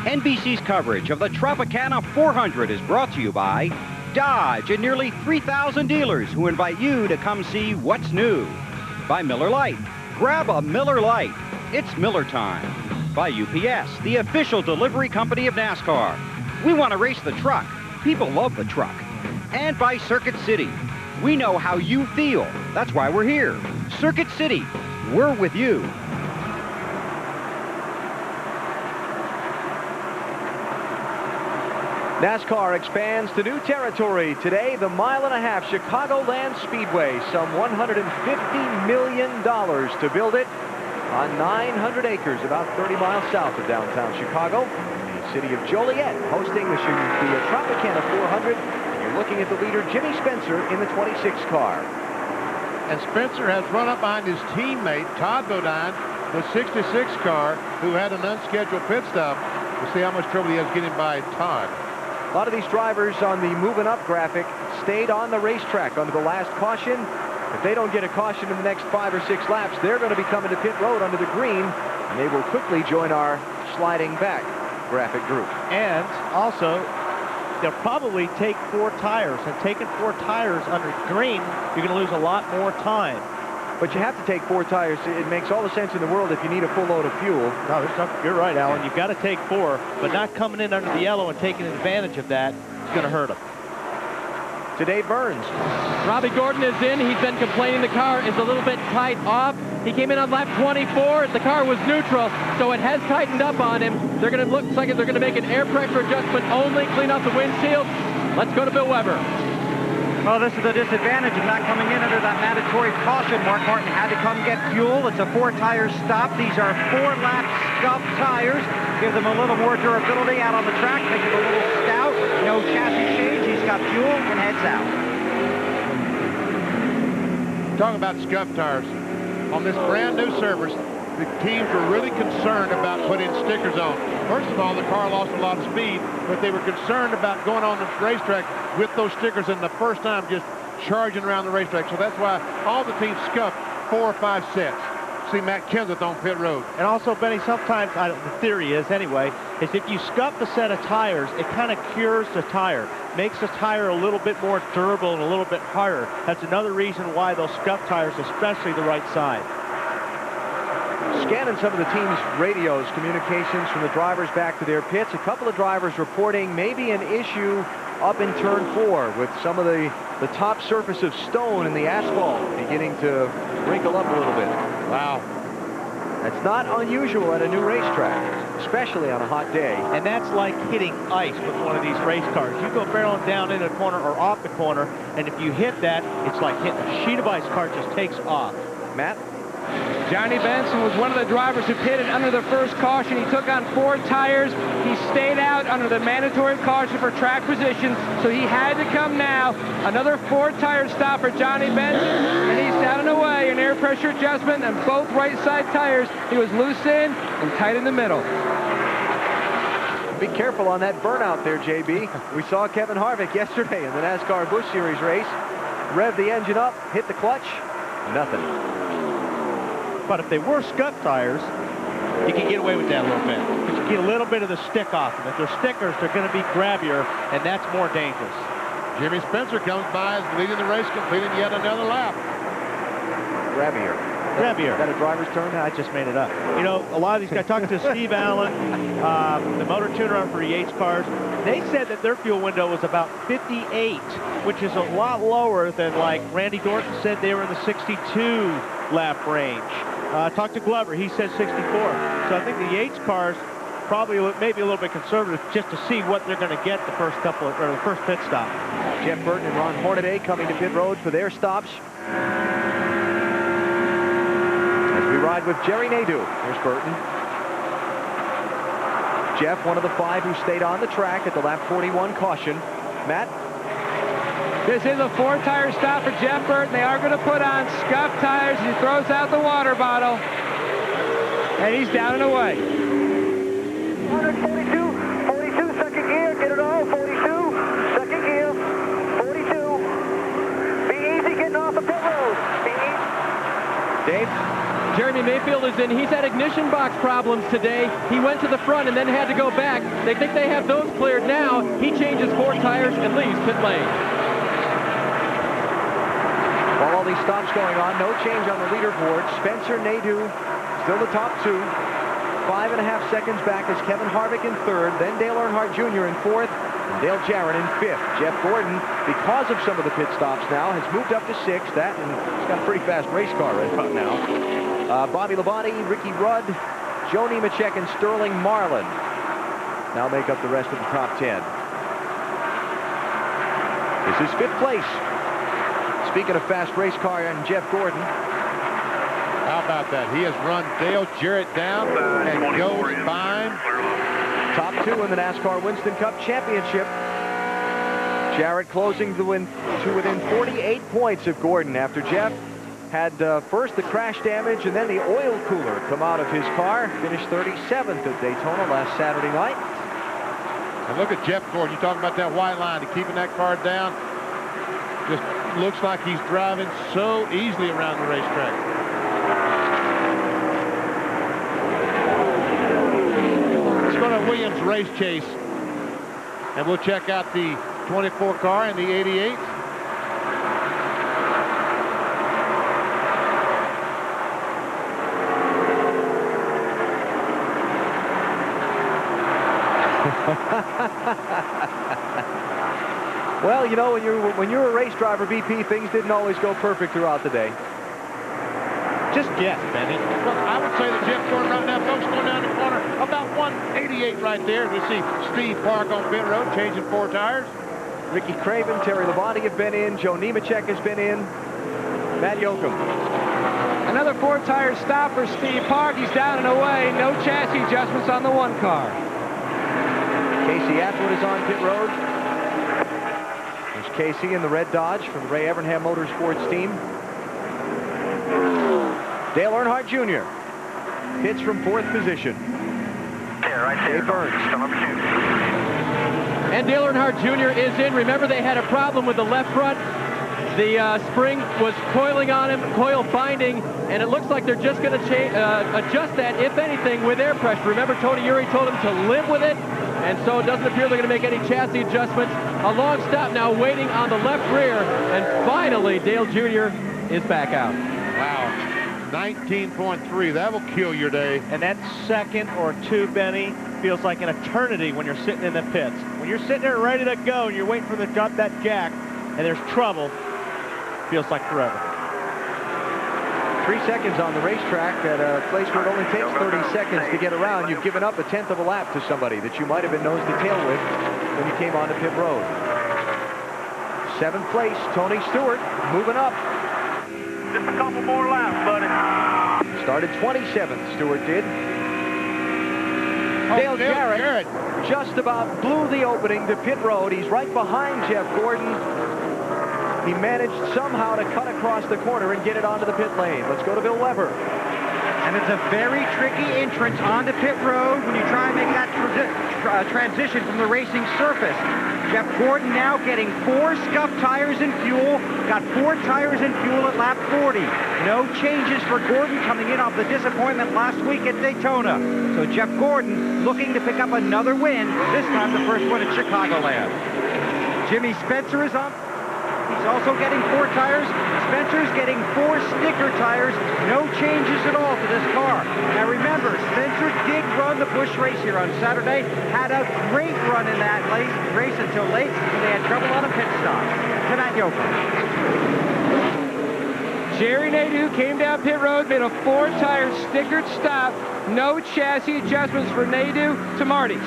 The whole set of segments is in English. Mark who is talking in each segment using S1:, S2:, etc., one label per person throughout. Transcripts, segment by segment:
S1: NBC's coverage of the Tropicana 400 is brought to you by Dodge and nearly 3,000 dealers who invite you to come see what's new. By Miller Lite. Grab a Miller Lite. It's Miller time. By UPS, the official delivery company of NASCAR. We want to race the truck. People love the truck. And by Circuit City. We know how you feel. That's why we're here. Circuit City. We're with you.
S2: NASCAR expands to new territory. Today, the mile-and-a-half Chicagoland Speedway. Some $150 million to build it on 900 acres, about 30 miles south of downtown Chicago. The city of Joliet hosting the Tropicana 400. And you're looking at the leader, Jimmy Spencer, in the 26 car.
S3: And Spencer has run up behind his teammate, Todd Bodine, the 66 car, who had an unscheduled pit stop. We'll see how much trouble he has getting by Todd.
S2: A lot of these drivers on the moving up graphic stayed on the racetrack under the last caution. If they don't get a caution in the next 5 or 6 laps, they're going to be coming to pit road under the green, and they will quickly join our sliding back graphic group.
S4: And also, they'll probably take 4 tires, and taking 4 tires under green, you're going to lose a lot more time.
S2: But you have to take 4 tires. It makes all the sense in the world if you need a full load of fuel.
S4: No, you're right, Alan. You've got to take 4, but not coming in under the yellow and taking advantage of that is going to hurt them.
S2: To Dave Burns.
S5: Robbie Gordon is in. He's been complaining the car is a little bit tight off. He came in on lap 24. The car was neutral, so it has tightened up on him. They're going to look like they're going to make an air pressure adjustment only, clean out the windshield. Let's go to Bill Weber.
S1: Well, this is the disadvantage of not coming in under that mandatory caution. Mark Martin had to come get fuel. It's a 4-tire stop. These are 4-lap scuffed tires. Give them a little more durability out on the track. Make it a little stout. No chassis change. He's got fuel and heads out.
S3: Talking about scuffed tires. On this brand new surface, the teams were really concerned about putting stickers on. First of all, the car lost a lot of speed, but they were concerned about going on the racetrack with those stickers and the first time just charging around the racetrack. So that's why all the teams scuffed 4 or 5 sets. See Matt Kenseth on pit road.
S4: And also, Benny, sometimes, the theory is anyway, is if you scuff a set of tires, it kind of cures the tire. Makes the tire a little bit more durable and a little bit harder. That's another reason why those scuff tires, especially the right side.
S2: Scanning some of the team's radios, communications from the drivers back to their pits. A couple of drivers reporting maybe an issue up in turn 4 with some of the top surface of stone and the asphalt beginning to wrinkle up a little bit.
S3: Wow.
S2: That's not unusual at a new racetrack, especially on a hot day.
S4: And that's like hitting ice with one of these race cars. You go barreling down in the corner or off the corner, and if you hit that, it's like hitting a sheet of ice. Car just takes off.
S2: Matt?
S5: Johnny Benson was one of the drivers who pitted under the first caution. He took on 4 tires. He stayed out under the mandatory caution for track position, so he had to come now. Another 4-tire stop for Johnny Benson, and he's down and away. An air pressure adjustment on both right side tires. He was loose in and tight in the middle.
S2: Be careful on that burnout there, JB. We saw Kevin Harvick yesterday in the NASCAR Busch Series race. Rev the engine up, hit the clutch, nothing.
S4: But if they were scuff tires, you can get away with that a little bit. You get a little bit of the stick off them. If they're stickers, they're going to be grabbier, and that's more dangerous.
S3: Jimmy Spencer comes by as leading the race, completing yet another lap.
S2: Grabbier.
S4: Grabbier.
S2: Is that a driver's term?
S4: I just made it up. You know, a lot of these guys, talking to Steve Allen, the motor tuner on for Yates cars, they said that their fuel window was about 58, which is a lot lower than, like, Randy Dorton said they were in the 62 lap range. Talked to Glover, he said 64. So I think the Yates cars probably maybe a little bit conservative just to see what they're going to get the first pit stop.
S2: Jeff Burton and Ron Hornaday coming to pit road for their stops. As we ride with Jerry Nadeau. Here's Burton. Jeff, one of the 5 who stayed on the track at the lap 41 caution. Matt?
S5: This is a 4-tire stop for Jeff Burton. They are going to put on scuffed tires. He throws out the water bottle. And he's down and away.
S6: 42, second gear, get it all, 42, second gear, 42. Be easy getting off the pit road. Be easy.
S2: Dave?
S5: Jeremy Mayfield is in. He's had ignition box problems today. He went to the front and then had to go back. They think they have those cleared now. He changes 4 tires and leaves pit lane.
S2: While all these stops going on, no change on the leaderboard. Spencer Nadeau still the top 2. 5.5 seconds back is Kevin Harvick in 3rd, then Dale Earnhardt Jr. in 4th, and Dale Jarrett in 5th. Jeff Gordon, because of some of the pit stops now, has moved up to 6th. That, and he's got a pretty fast race car right about now. Bobby Labonte, Ricky Rudd, Joe Nemechek, and Sterling Marlin now make up the rest of the top 10. This is 5th place. Speaking of fast race car and Jeff Gordon.
S3: How about that? He has run Dale Jarrett down and goes by him.
S2: Top 2 in the NASCAR Winston Cup Championship. Jarrett closing to within 48 points of Gordon after Jeff had first the crash damage and then the oil cooler come out of his car. Finished 37th at Daytona last Saturday night.
S3: And look at Jeff Gordon. You talking about that white line and keeping that car down. Just looks like he's driving so easily around the racetrack. Williams race chase, and we'll check out the 24 car and the 88.
S2: Well, you know, when you're a race driver, BP, things didn't always go perfect throughout the day.
S4: Just guess, Benny.
S3: Well, I would say that Jeff Gordon right now, folks, going down the corner, about 188 right there. We see Steve Park on pit road, changing 4 tires.
S2: Ricky Craven, Terry Labonte have been in. Joe Nemechek has been in. Matt Yoakum.
S5: Another 4-tire stop for Steve Park. He's down and away. No chassis adjustments on the 1 car.
S2: Casey Atwood is on pit road. There's Casey in the red Dodge from the Ray Evernham Motorsports team. Dale Earnhardt Jr. hits from 4th position. Dave Burns.
S5: And Dale Earnhardt Jr. is in. Remember, they had a problem with the left front. The spring was coiling on him, coil binding, and it looks like they're just going to adjust that, if anything, with air pressure. Remember, Tony Eury told him to live with it, and so it doesn't appear they're going to make any chassis adjustments. A long stop now waiting on the left rear, and finally, Dale Jr. is back out.
S3: Wow. 19.3, that will kill your day.
S4: And that second or 2, Benny, feels like an eternity when you're sitting in the pits. When you're sitting there ready to go and you're waiting for them to drop that jack and there's trouble, feels like forever.
S2: 3 seconds on the racetrack at a place where it only takes 30 seconds to get around. You've given up 1/10 of a lap to somebody that you might have been nose to tail with when you came onto pit road. 7th place, Tony Stewart, moving up.
S6: Just a couple more laps, buddy.
S2: Started 27th, Stewart did.
S3: Oh,
S2: Dale Jarrett just about blew the opening to pit road. He's right behind Jeff Gordon. He managed somehow to cut across the corner and get it onto the pit lane. Let's go to Bill Weber.
S1: And it's a very tricky entrance onto pit road when you try and make that transition from the racing surface. Jeff Gordon now getting 4 scuff tires and fuel. Got 4 tires and fuel at lap 40. No changes for Gordon coming in off the disappointment last week at Daytona. So Jeff Gordon looking to pick up another win, this time the first one at Chicagoland. Jimmy Spencer is on. He's also getting 4 tires. Spencer's getting 4 sticker tires. No changes at all to this car. Now remember, Spencer did run the Busch race here on Saturday. Had a great run in that race until late when they had trouble on a pit stop. To Matt Yoakum.
S5: Jerry Nadeau came down pit road, made a 4-tire stickered stop. No chassis adjustments for Nadeau to Marty.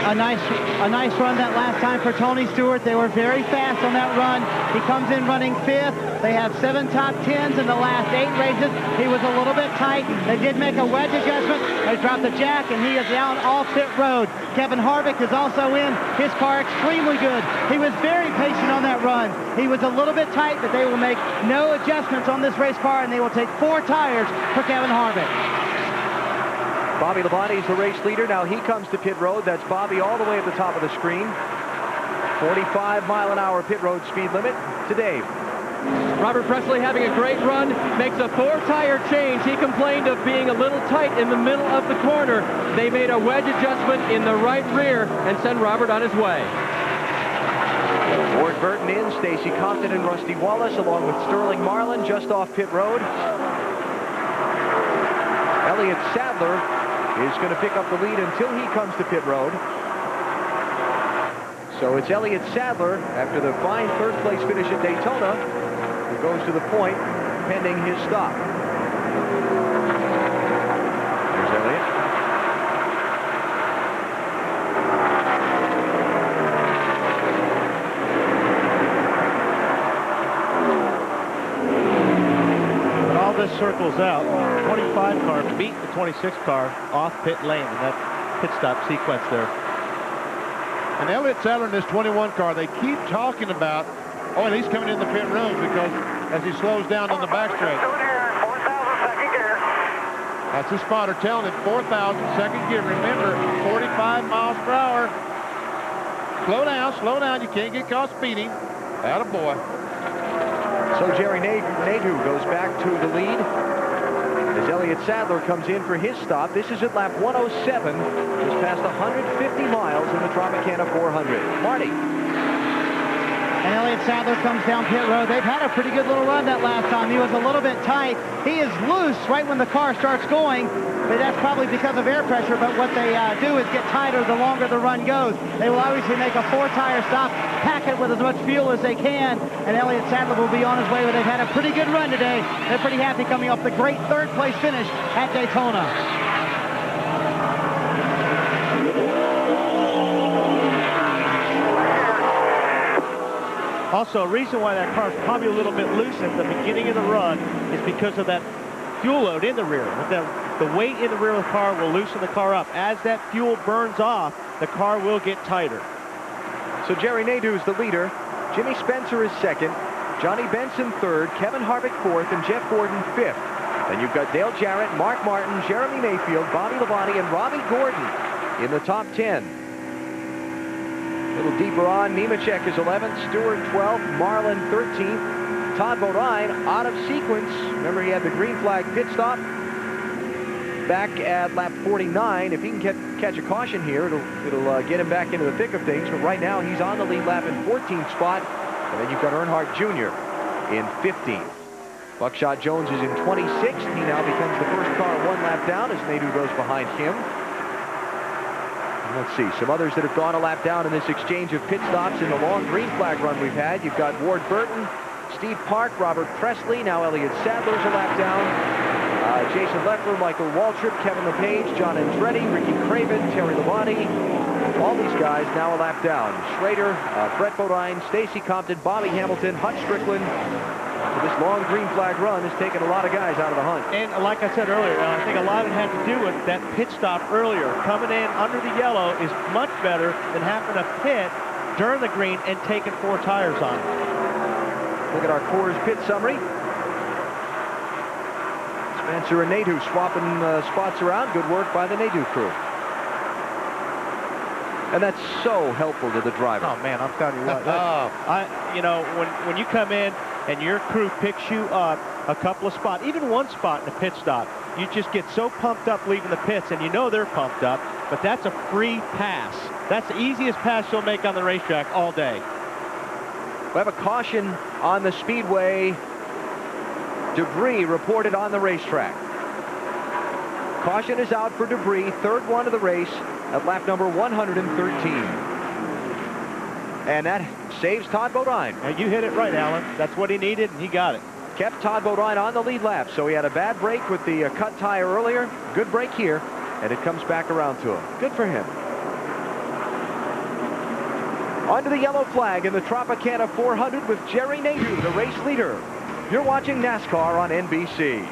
S7: A nice run that last time for Tony Stewart. They were very fast on that run. He comes in running 5th. They have 7 top 10s in the last 8 races. He was a little bit tight. They did make a wedge adjustment. They dropped the jack, and he is down off pit road. Kevin Harvick is also in. His car extremely good. He was very patient on that run. He was a little bit tight, but they will make no adjustments on this race car, and they will take 4 tires for Kevin Harvick.
S2: Bobby Labonte is the race leader. Now he comes to pit road. That's Bobby all the way at the top of the screen. 45-mile-an-hour pit road speed limit to Dave.
S5: Robert Presley having a great run, makes a 4-tire change. He complained of being a little tight in the middle of the corner. They made a wedge adjustment in the right rear and send Robert on his way.
S2: Ward Burton in, Stacy Compton and Rusty Wallace, along with Sterling Marlin just off pit road. Elliott Sadler is going to pick up the lead until he comes to pit road. So it's Elliott Sadler, after the fine third-place finish at Daytona, who goes to the point pending his stop. There's Elliott.
S4: When all this circles out, 25 car beat the 26 car off pit lane in that pit stop sequence there.
S3: And Elliott Sadler in this 21 car, they keep talking about, oh, and he's coming in the pit road because as he slows down on the back straight.
S6: 4,000 second gear.
S3: That's the spotter telling him 4,000 second gear. Remember, 45 miles per hour. Slow down. You can't get caught speeding. Attaboy.
S2: So Jerry Nadeau goes back to the lead as Elliott Sadler comes in for his stop. This is at lap 107, just past 150 miles in the Tropicana 400. Marty.
S7: And Elliott Sadler comes down pit road. They've had a pretty good little run that last time. He was a little bit tight. He is loose right when the car starts going, but that's probably because of air pressure. But what they do is get tighter the longer the run goes. They will obviously make a 4-tire stop, pack it with as much fuel as they can, and Elliott Sadler will be on his way. But they've had a pretty good run today. They're pretty happy coming off the great third-place finish at Daytona.
S4: Also, a reason why that car is probably a little bit loose at the beginning of the run is because of that fuel load in the rear. The weight in the rear of the car will loosen the car up. As that fuel burns off, the car will get tighter.
S2: So Jerry Nadeau is the leader. Jimmy Spencer is second. Johnny Benson third. Kevin Harvick fourth. And Jeff Gordon fifth. Then you've got Dale Jarrett, Mark Martin, Jeremy Mayfield, Bobby Labonte, and Robbie Gordon in the top 10. A little deeper on, Nemechek is 11th, Stewart 12th, Marlin 13th, Todd Bodine out of sequence. Remember, he had the green flag pit stop back at lap 49. If he can catch a caution here, it'll get him back into the thick of things. But right now, he's on the lead lap in 14th spot. And then you've got Earnhardt Jr. in 15th. Buckshot Jones is in 26th. He now becomes the first car 1 lap down as Nadeau goes behind him. Let's see, some others that have gone a lap down in this exchange of pit stops in the long green flag run we've had. You've got Ward Burton, Steve Park, Robert Presley, now Elliott Sadler's a lap down. Jason Leffler, Michael Waltrip, Kevin LePage, John Andretti, Ricky Craven, Terry Labonte. All these guys now a lap down. Schrader, Brett Bodine, Stacy Compton, Bobby Hamilton, Hutch Strickland. So this long green flag run has taken a lot of guys out of the hunt.
S4: And like I said earlier, I think a lot of it had to do with that pit stop earlier. Coming in under the yellow is much better than having to pit during the green and taking 4 tires on.
S2: Look at our Coors pit summary. Spencer and Nadeau swapping spots around. Good work by the Nadeau crew. And that's so helpful to the driver.
S4: Oh man, I'm telling you what. You know, when you come in and your crew picks you up a couple of spots, even 1 spot in a pit stop, you just get so pumped up leaving the pits, and you know they're pumped up, but that's a free pass. That's the easiest pass you'll make on the racetrack all day.
S2: We have a caution on the speedway. Debris reported on the racetrack. Caution is out for debris, 3rd one of the race at lap number 113. And that saves Todd Bodine.
S4: And you hit it right, Alan. That's what he needed, and he got it.
S2: Kept Todd Bodine on the lead lap, so he had a bad break with the cut tire earlier. Good break here, and it comes back around to him. Good for him. Onto the yellow flag in the Tropicana 400 with Jerry Nadeau, the race leader. You're watching NASCAR on NBC.